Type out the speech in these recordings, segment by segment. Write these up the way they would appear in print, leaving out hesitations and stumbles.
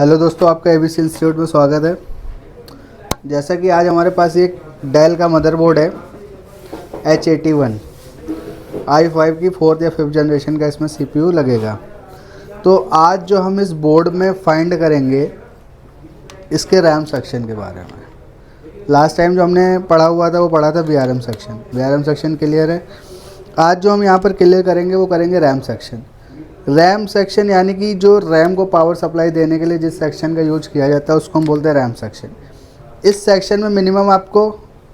Hello दोस्तों, आपका ABC institute में स्वागत है। जैसा कि आज हमारे पास एक डेल का मदरबोर्ड है H81 i5 की 4th या 5th जनरेशन का इसमें CPU लगेगा। तो आज जो हम इस बोर्ड में फाइंड करेंगे इसके रैम सेक्शन के बारे में। लास्ट टाइम जो हमने पढ़ा हुआ था वो पढ़ा था VRM सेक्शन क्लियर है। आज जो हम यहाँ पर क्लियर करेंगे वो करेंगे रैम सेक्शन यानी कि जो रैम को पावर सप्लाई देने के लिए जिस सेक्शन का यूज किया जाता है उसको हम बोलते हैं रैम सेक्शन। इस सेक्शन में मिनिमम आपको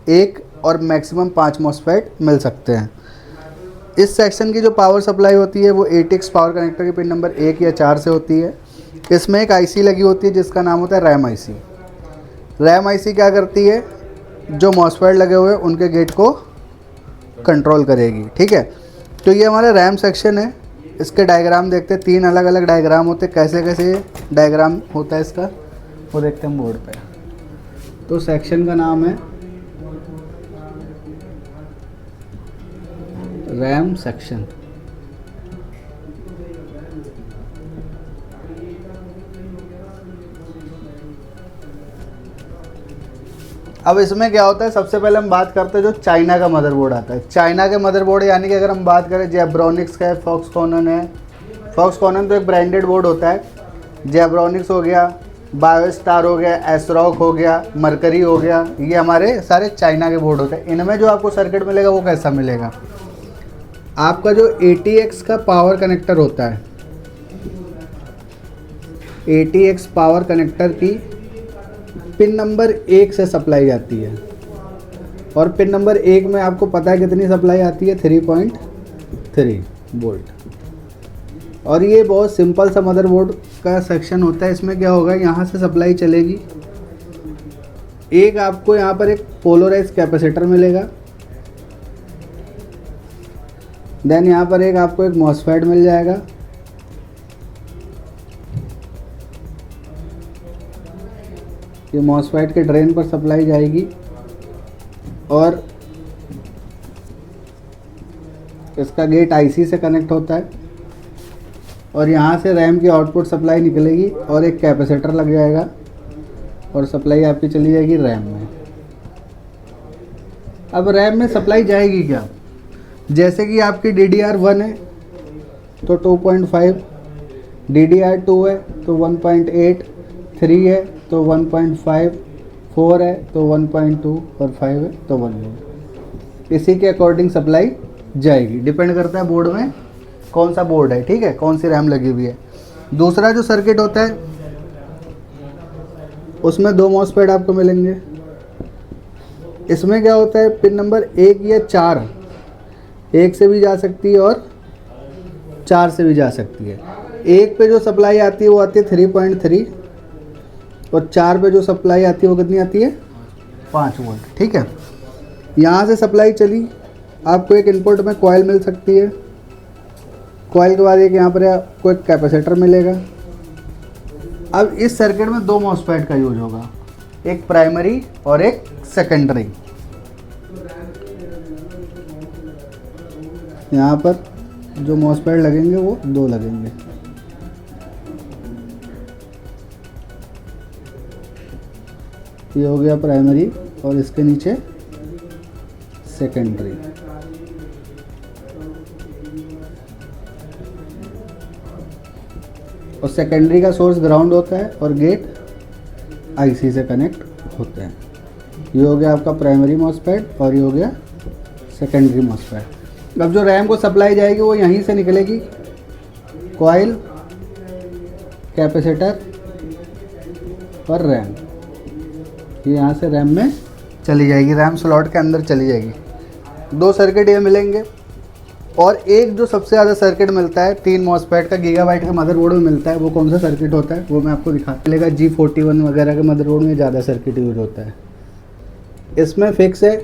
1 और मैक्सिमम 5 मॉसफेट मिल सकते हैं। इस सेक्शन की जो पावर सप्लाई होती है वो ATX पावर कनेक्टर के पिन नंबर 1 या 4 से होती है। इसमें एक IC लगी होती है जिसका नाम होता है रैम IC क्या करती है, जो मॉसफेट लगे हुए हैं उनके गेट को कंट्रोल करेगी। ठीक है, तो ये हमारा रैम सेक्शन है। इसके डायग्राम देखते हैं, 3 अलग अलग डायग्राम होते हैं। कैसे कैसे डायग्राम होता है इसका वो देखते हैं हम बोर्ड पे। तो सेक्शन का नाम है रैम सेक्शन। अब इसमें क्या होता है, सबसे पहले हम बात करते हैं जो चाइना का मदरबोर्ड आता है। चाइना के मदरबोर्ड यानी कि अगर हम बात करें जेब्रॉनिक्स का है, फॉक्सकॉनन है। फॉक्सकॉनन तो एक ब्रांडेड बोर्ड होता है। जेब्रॉनिक्स हो गया, बायोस्टार हो गया, एसरॉक हो गया, मरकरी हो गया, ये हमारे सारे चाइना के बोर्ड होते हैं। इनमें जो आपको सर्किट मिलेगा वो कैसा मिलेगा, आपका जो ATX का पावर कनेक्टर होता है, ATX पावर कनेक्टर की पिन नंबर 1 से सप्लाई जाती है। और पिन नंबर 1 में आपको पता है कितनी सप्लाई आती है, 3.3 वोल्ट। और ये बहुत सिंपल सा मदरबोर्ड का सेक्शन होता है। इसमें क्या होगा, यहाँ से सप्लाई चलेगी, एक आपको यहाँ पर एक पोलराइज कैपेसिटर मिलेगा, देन यहाँ पर एक आपको एक मॉसफेट मिल जाएगा, ये मॉसफेट के ड्रेन पर सप्लाई जाएगी और इसका गेट IC से कनेक्ट होता है और यहाँ से रैम की आउटपुट सप्लाई निकलेगी और एक कैपेसिटर लग जाएगा और सप्लाई आपकी चली जाएगी रैम में। अब रैम में सप्लाई जाएगी क्या, जैसे कि आपकी DDR1 है तो 2.5, DDR2 है तो 1.8, 3 है तो 1.5, 4 है तो 1.2 और 5 है तो 1 इसी के अकॉर्डिंग सप्लाई जाएगी। डिपेंड करता है बोर्ड में कौन सा बोर्ड है, ठीक है, कौन सी रैम लगी हुई है। दूसरा जो सर्किट होता है उसमें 2 मॉसफेट आपको मिलेंगे। इसमें क्या होता है, पिन नंबर 1 या 4, 1 से भी जा सकती है और 4 से भी जा सकती है। 1 पे जो सप्लाई आती है वो आती है 3.3 और 4 पे जो सप्लाई आती है वो कितनी आती है, 5 वोल्ट। ठीक है, यहाँ से सप्लाई चली, आपको एक इनपुट में कॉइल मिल सकती है। कॉइल के बाद एक यहाँ पर आपको एक कैपेसिटर मिलेगा। अब इस सर्किट में 2 मॉसफेट का यूज होगा, एक प्राइमरी और एक सेकेंडरी। यहाँ पर जो मॉसफेट लगेंगे वो 2 लगेंगे। ये हो गया प्राइमरी और इसके नीचे सेकेंडरी। और सेकेंडरी का सोर्स ग्राउंड होता है और गेट IC से कनेक्ट होते हैं। ये हो गया आपका प्राइमरी मॉसफेट और ये हो गया सेकेंडरी मॉसफेट। अब जो रैम को सप्लाई जाएगी वो यहीं से निकलेगी, कॉइल, कैपेसिटर और रैम। ये यहाँ से रैम में चली जाएगी, रैम स्लॉट के अंदर चली जाएगी। 2 सर्किट ये मिलेंगे और एक जो सबसे ज़्यादा सर्किट मिलता है 3 मॉसफेट का गीगाबाइट के मदरबोर्ड में मिलता है, वो कौन सा सर्किट होता है वो मैं आपको दिखा मिलेगा। G41 वगैरह के मदरबोर्ड में ज़्यादा सर्किट यूज होता है। इसमें फिक्स है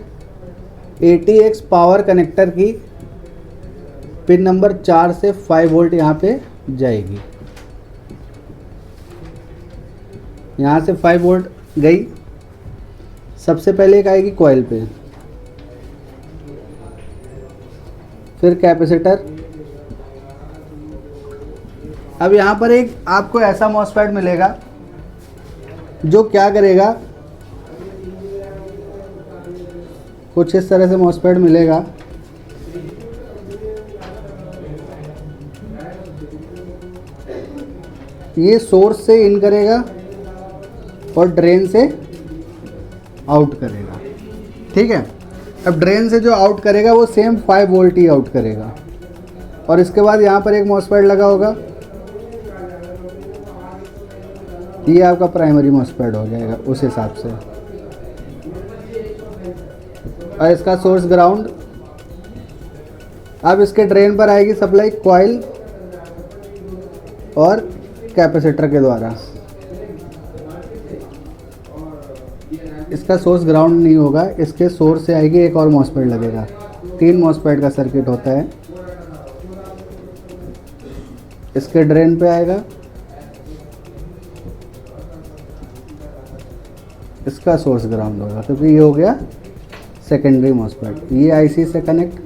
ATX पावर कनेक्टर की पिन नंबर 4 से 5 वोल्ट यहाँ पे जाएगी। यहाँ से 5 वोल्ट गई, सबसे पहले एक आएगी कॉइल पे, फिर कैपेसिटर, अब यहाँ पर एक आपको ऐसा मॉसफेट मिलेगा जो क्या करेगा, कुछ इस तरह से मॉसफेट मिलेगा। ये सोर्स से इन करेगा और ड्रेन से आउट करेगा, ठीक है। अब ड्रेन से जो आउट करेगा वो सेम 5 वोल्ट ही आउट करेगा। और इसके बाद यहाँ पर एक मॉसफेट लगा होगा, ये आपका प्राइमरी मॉसफेट हो जाएगा उस हिसाब से। और इसका सोर्स ग्राउंड। अब इसके ड्रेन पर आएगी सप्लाई कॉइल और कैपेसिटर के द्वारा। इसका सोर्स ग्राउंड नहीं होगा, इसके सोर्स से आएगी एक और मॉसफेट लगेगा। 3 मॉसफेट का सर्किट होता है। इसके ड्रेन पे आएगा, इसका सोर्स ग्राउंड होगा क्योंकि ये हो गया सेकेंडरी मॉसफेट। ये आईसी से कनेक्ट,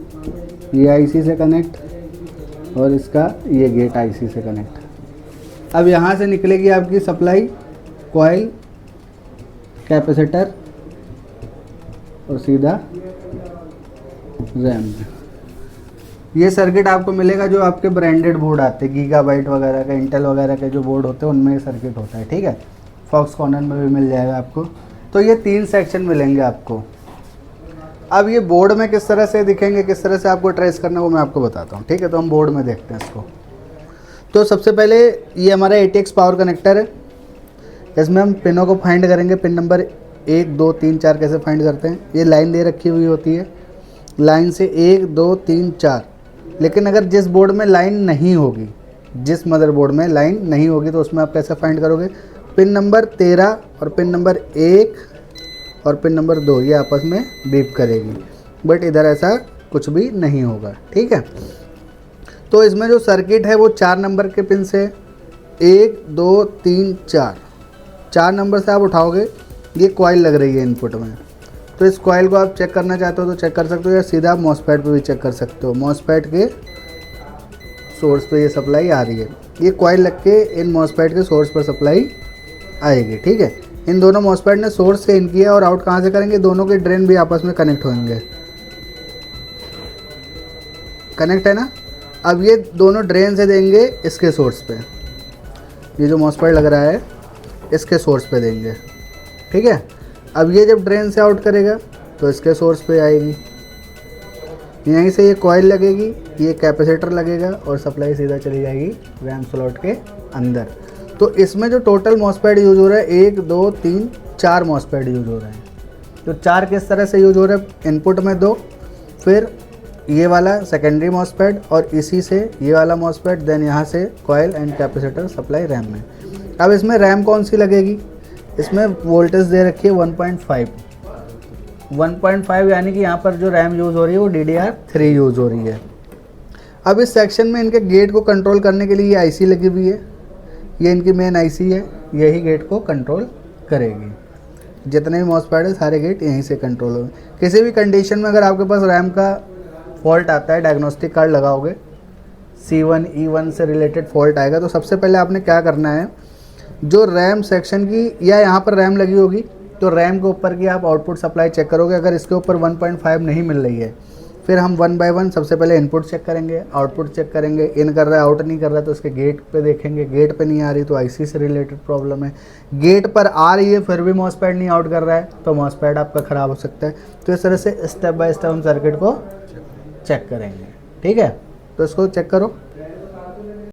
ये आईसी से कनेक्ट और इसका ये गेट आईसी से कनेक्ट। अब यहाँ से निकलेगी आपकी सप्लाई कॉइल, कैपेसिटर और सीधा रैम। ये सर्किट आपको मिलेगा जो आपके ब्रांडेड बोर्ड आते हैं, गीगाबाइट वगैरह का, इंटेल वगैरह के जो बोर्ड होते हैं उनमें ये सर्किट होता है, ठीक है। फॉक्सकॉन में भी मिल जाएगा आपको। तो ये 3 सेक्शन मिलेंगे आपको। अब ये बोर्ड में किस तरह से दिखेंगे, किस तरह से आपको ट्रेस करना है वो मैं आपको बताता हूँ, ठीक है। तो हम बोर्ड में देखते हैं इसको। तो सबसे पहले ये हमारा ATX पावर कनेक्टर है। इसमें हम पिनों को फाइंड करेंगे। पिन नंबर 1 2 3 4 कैसे फाइंड करते हैं, ये लाइन दे रखी हुई होती है, लाइन से 1 2 3 4। लेकिन अगर जिस बोर्ड में लाइन नहीं होगी, जिस मदरबोर्ड में लाइन नहीं होगी तो उसमें आप कैसे फाइंड करोगे। पिन नंबर 13 और पिन नंबर 1 और पिन नंबर 2 ये आपस में बीप करेगी, बट इधर ऐसा कुछ भी नहीं होगा, ठीक है। तो इसमें जो सर्किट है वो 4 नंबर के पिन से 1 2 3 4 नंबर से आप उठाओगे। ये कॉइल लग रही है इनपुट में, तो इस कॉइल को आप चेक करना चाहते हो तो चेक कर सकते हो, या सीधा आप मॉसफेट पे भी चेक कर सकते हो। मॉसफेट के सोर्स पे ये सप्लाई आ रही है, ये कॉइल लग के इन मॉसफेट के सोर्स पर सप्लाई आएगी, ठीक है। इन दोनों मॉसफेट ने सोर्स से इन किया और आउट कहाँ से करेंगे, दोनों के ड्रेन भी आपस में कनेक्ट होंगे, कनेक्ट है ना। अब ये दोनों ड्रेन से देंगे इसके सोर्स पे, ये जो मॉसफेट लग रहा है इसके सोर्स पे देंगे, ठीक है। अब ये जब ड्रेन से आउट करेगा तो इसके सोर्स पे आएगी, यहीं से ये कॉइल लगेगी, ये कैपेसिटर लगेगा और सप्लाई सीधा चली जाएगी रैम स्लॉट के अंदर। तो इसमें जो टोटल मॉसफेट यूज हो रहा है 1 2 3 4 मॉसफेट यूज हो रहे हैं। तो 4 किस तरह से यूज हो रहे हैं, इनपुट में 2, फिर ये वाला सेकेंडरी मॉसफेट और इसी से ये वाला मॉसफेट, देन यहाँ से coil and capacitor supply RAM में। अब इसमें रैम कौन सी लगेगी, इसमें वोल्टेज दे रखी है 1.5 यानी कि यहाँ पर जो रैम यूज़ हो रही है वो DDR3 यूज़ हो रही है। अब इस सेक्शन में इनके गेट को कंट्रोल करने के लिए ये आईसी लगी हुई है, ये इनकी मेन आईसी है, यही गेट को कंट्रोल करेगी। जितने भी मॉसफेट है सारे गेट यहीं से कंट्रोल होंगे। किसी भी कंडीशन में अगर आपके पास रैम का फॉल्ट आता है, डायग्नोस्टिक कार्ड लगाओगे, C1 E1 से रिलेटेड फॉल्ट आएगा, तो सबसे पहले आपने क्या करना है, जो रैम सेक्शन की या यहाँ पर रैम लगी होगी तो रैम के ऊपर की आप आउटपुट सप्लाई चेक करोगे। अगर इसके ऊपर 1.5 नहीं मिल रही है, फिर हम 1 बाय 1 सबसे पहले इनपुट चेक करेंगे, आउटपुट चेक करेंगे। इन कर रहा है, आउट नहीं कर रहा है तो उसके गेट पे देखेंगे, गेट पे नहीं आ रही तो आईसी से रिलेटेड प्रॉब्लम है। गेट पर आ रही है फिर भी मॉसफेट नहीं आउट कर रहा है तो मॉसफेट आपका ख़राब हो सकता है। तो इस तरह से स्टेप बाय स्टेप हम सर्किट को चेक करेंगे, ठीक है। तो इसको चेक करो।